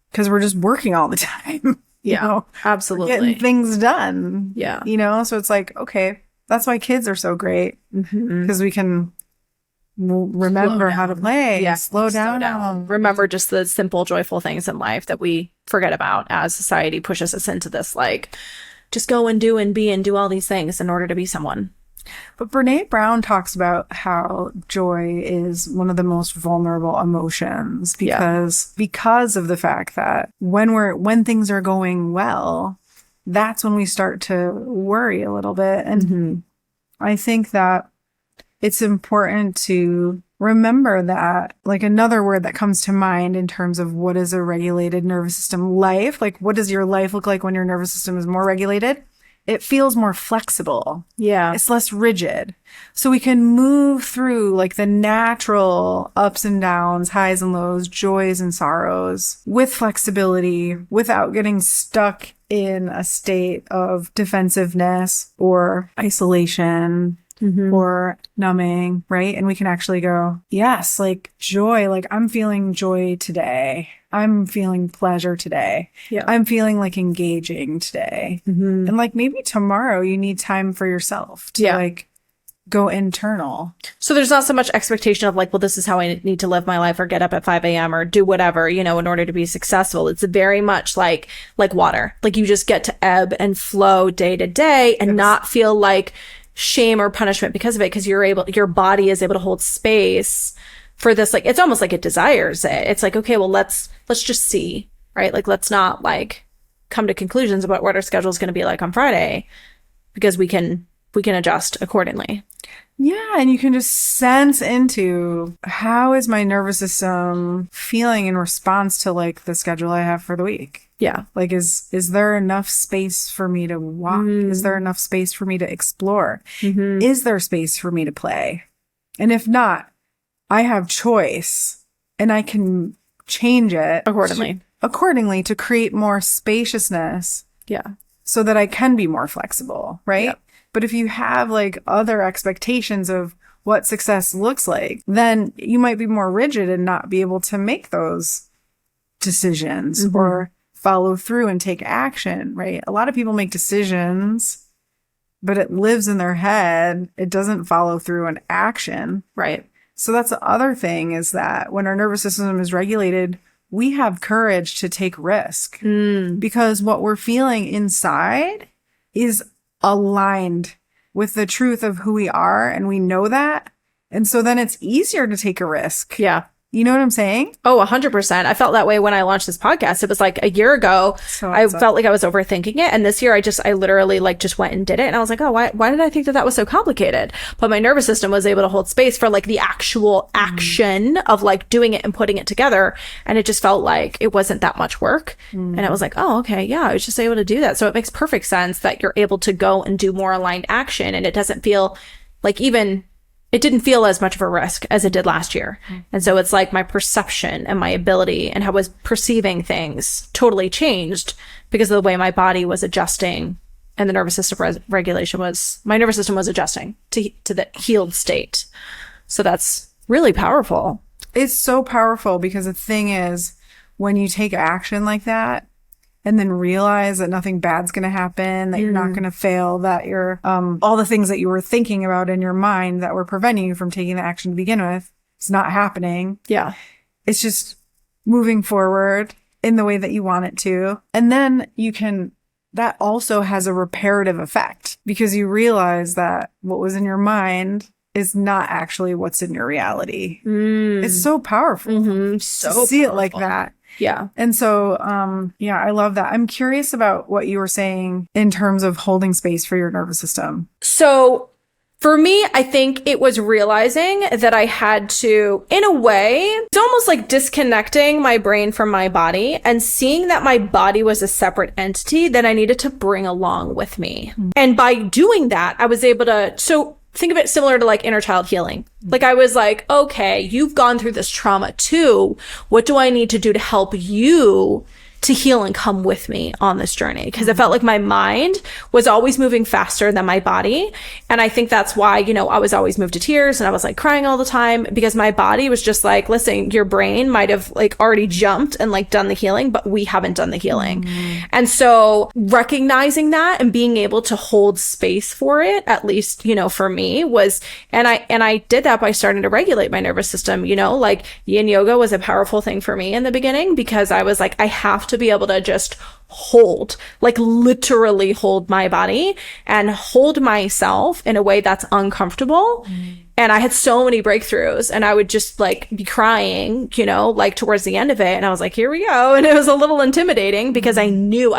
Because we're just working all the time. Yeah. Absolutely. Getting things done. Yeah. So it's like, okay, that's why kids are so great. Because we can remember how to play. Yeah. Slow down. Remember just the simple, joyful things in life that we forget about as society pushes us into this, like, just go and do and be and do all these things in order to be someone. But Brene Brown talks about how joy is one of the most vulnerable emotions because of the fact that when things are going well, that's when we start to worry a little bit. And I think that it's important to remember that, like, another word that comes to mind in terms of what is a regulated nervous system life, like what does your life look like when your nervous system is more regulated? It feels more flexible. Yeah. It's less rigid. So we can move through like the natural ups and downs, highs and lows, joys and sorrows with flexibility without getting stuck in a state of defensiveness or isolation. Or numbing, right? And we can actually go, yes, like joy, like I'm feeling joy today. I'm feeling pleasure today. Yeah. I'm feeling like engaging today. And like maybe tomorrow you need time for yourself to like go internal. So there's not so much expectation of like, well, this is how I need to live my life or get up at 5 a.m. or do whatever, in order to be successful. It's very much like water. Like you just get to ebb and flow day to day and not feel like shame or punishment because of it, because your body is able to hold space for this. Like it's almost like it desires it. It's like, okay, well, let's just see, right? Like let's not like come to conclusions about what our schedule is going to be like on Friday, because we can adjust accordingly. Yeah, and you can just sense into how is my nervous system feeling in response to like the schedule I have for the week. Yeah. Like, is there enough space for me to walk? Is there enough space for me to explore? Is there space for me to play? And if not, I have choice and I can change it accordingly to create more spaciousness. Yeah. So that I can be more flexible, right? Yep. But if you have like other expectations of what success looks like, then you might be more rigid and not be able to make those decisions or follow through and take action, right? A lot of people make decisions, but it lives in their head. It doesn't follow through in action. Right. So that's the other thing, is that when our nervous system is regulated, we have courage to take risk because what we're feeling inside is aligned with the truth of who we are. And we know that. And so then it's easier to take a risk. Yeah. You know what I'm saying? Oh, 100%. I felt that way when I launched this podcast. It was like a year ago. So I felt like I was overthinking it. And this year I literally like just went and did it. And I was like, oh, why did I think that was so complicated? But my nervous system was able to hold space for like the actual action of like doing it and putting it together. And it just felt like it wasn't that much work. And I was like, oh, okay. Yeah, I was just able to do that. So it makes perfect sense that you're able to go and do more aligned action. And it doesn't feel like it didn't feel as much of a risk as it did last year. And so it's like my perception and my ability and how I was perceiving things totally changed because of the way my body was adjusting, and the nervous system my nervous system was adjusting to the healed state. So that's really powerful. It's so powerful because the thing is, when you take action like that, and then realize that nothing bad's going to happen, that you're not going to fail, that you're, all the things that you were thinking about in your mind that were preventing you from taking the action to begin with, it's not happening. Yeah. It's just moving forward in the way that you want it to. And then that also has a reparative effect because you realize that what was in your mind is not actually what's in your reality. It's so powerful to see it like that. Yeah. And so, I love that. I'm curious about what you were saying in terms of holding space for your nervous system. So for me, I think it was realizing that I had to, in a way, it's almost like disconnecting my brain from my body and seeing that my body was a separate entity that I needed to bring along with me. And by doing that, I was able to, think of it similar to like inner child healing. Like I was like, okay, you've gone through this trauma too. What do I need to do to help you to heal and come with me on this journey? Because it felt like my mind was always moving faster than my body. And I think that's why, I was always moved to tears and I was like crying all the time because my body was just like, listen, your brain might have like already jumped and like done the healing, but we haven't done the healing. And so recognizing that and being able to hold space for it, at least, for me was, and I did that by starting to regulate my nervous system, like yin yoga was a powerful thing for me in the beginning because I was like, I have to be able to just like literally hold my body and hold myself in a way that's uncomfortable. And I had so many breakthroughs and I would just like be crying, like towards the end of it. And I was like, here we go. And it was a little intimidating because I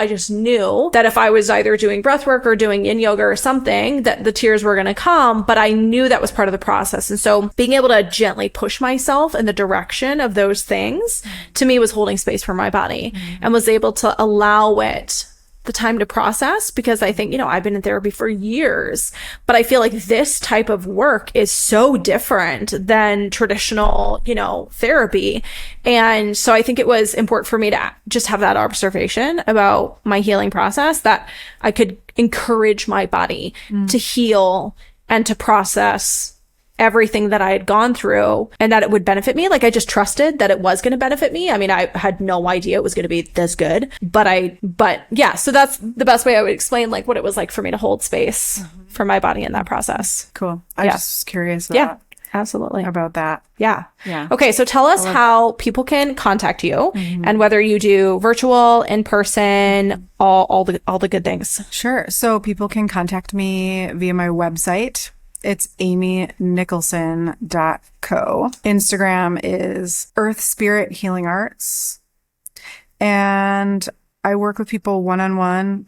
just knew that if I was either doing breath work or doing yin yoga or something, that the tears were going to come, but I knew that was part of the process. And so being able to gently push myself in the direction of those things to me was holding space for my body and was able to allow it the time to process, because I think, I've been in therapy for years, but I feel like this type of work is so different than traditional, therapy. And so I think it was important for me to just have that observation about my healing process, that I could encourage my body to heal and to process everything that I had gone through and that it would benefit me. Like I just trusted that it was going to benefit me. I mean, I had no idea it was going to be this good, but yeah, so that's the best way I would explain like what it was like for me to hold space for my body in that process. Cool. I'm just curious absolutely about that. Yeah. Yeah. Okay. So tell us how people can contact you and whether you do virtual, in person, all the good things. Sure. So people can contact me via my website. It's amynicholson.co. Instagram is Earth Spirit Healing Arts. And I work with people one-on-one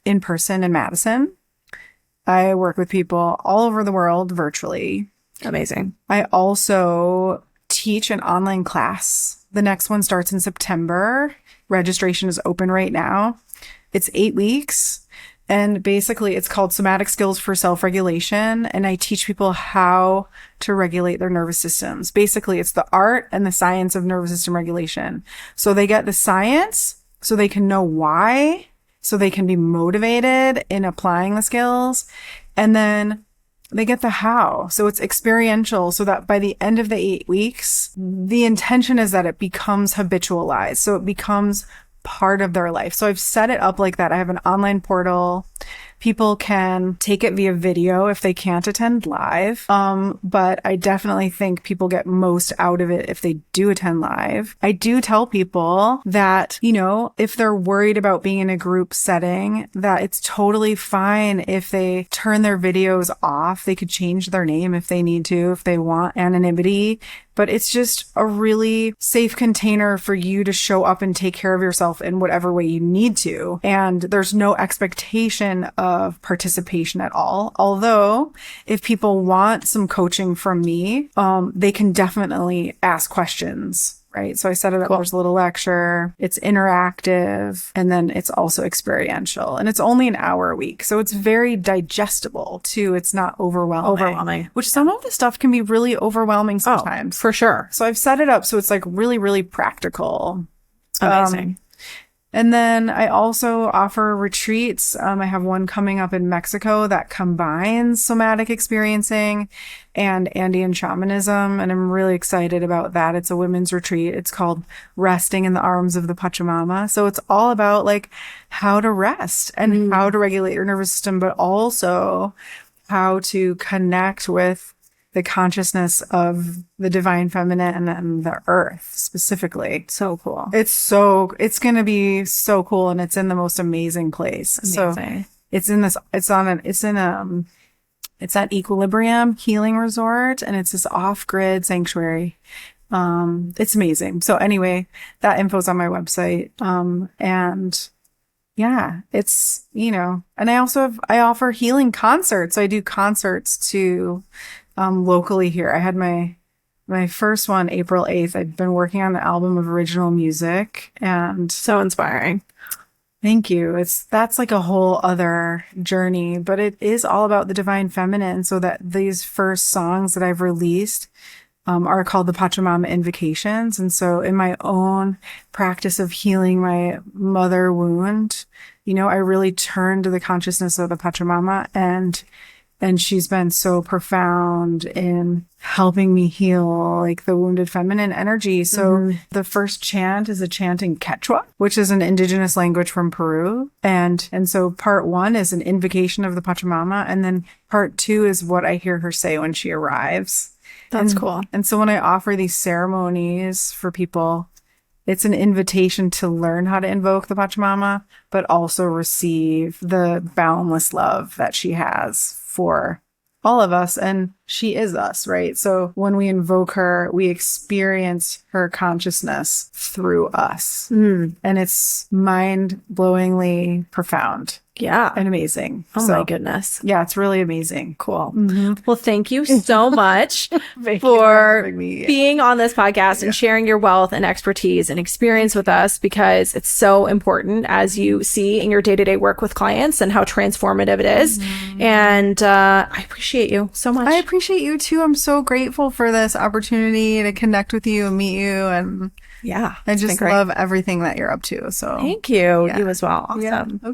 in person in Madison. I work with people all over the world virtually. Amazing. I also teach an online class. The next one starts in September. Registration is open right now. It's 8 weeks. And basically, it's called Somatic Skills for Self-Regulation. And I teach people how to regulate their nervous systems. Basically, it's the art and the science of nervous system regulation. So they get the science so they can know why, so they can be motivated in applying the skills. And then they get the how. So it's experiential, so that by the end of the 8 weeks, the intention is that it becomes habitualized. So it becomes part of their life. So I've set it up like that. I have an online portal. People can take it via video if they can't attend live. But I definitely think people get most out of it if they do attend live. I do tell people that, you know, if they're worried about being in a group setting, that it's totally fine if they turn their videos off. They could change their name if they need to, if they want anonymity. But it's just a really safe container for you to show up and take care of yourself in whatever way you need to. And there's no expectation of participation at all. Although if people want some coaching from me, they can definitely ask questions. Right. So I set it up. Cool. There's a little lecture. It's interactive. And then it's also experiential. And it's only an hour a week. So it's very digestible too. It's not overwhelming. Which some of the stuff can be really overwhelming sometimes. Oh, for sure. So I've set it up so it's like really, really practical. Amazing. And then I also offer retreats. I have one coming up in Mexico that combines somatic experiencing and Andean shamanism. And I'm really excited about that. It's a women's retreat. It's called Resting in the Arms of the Pachamama. So it's all about like how to rest and how to regulate your nervous system, but also how to connect with the consciousness of the divine feminine and the earth specifically. So cool. It's going to be so cool. And it's in the most amazing place. Amazing. So it's at Equilibrium Healing Resort, and it's this off-grid sanctuary. It's amazing. So anyway, that info's on my website. And yeah, it's, you know, and I offer healing concerts. I do concerts too. Locally here. I had my first one April 8th. I'd been working on the album of original music, and so inspiring. Thank you. That's like a whole other journey, but it is all about the divine feminine. So that these first songs that I've released are called the Pachamama Invocations. And so in my own practice of healing my mother wound, you know, I really turned to the consciousness of the Pachamama, and she's been so profound in helping me heal like the wounded feminine energy. So the first chant is a chant in Quechua, which is an indigenous language from Peru. And so part 1 is an invocation of the Pachamama. And then part 2 is what I hear her say when she arrives. That's cool. And so when I offer these ceremonies for people, it's an invitation to learn how to invoke the Pachamama, but also receive the boundless love that she has for all of us. And she is us, right? So when we invoke her, we experience her consciousness through us. And it's mind-blowingly profound. Yeah. And amazing. Oh my goodness. Yeah, it's really amazing. Cool. Well, thank you so much for being on this podcast and sharing your wealth and expertise and experience with us, because it's so important as you see in your day-to-day work with clients and how transformative it is. And I appreciate you so much. I appreciate you too. I'm so grateful for this opportunity to connect with you and meet you. And yeah, I just love everything that you're up to. So thank you. You as well. Awesome. Yeah. Okay.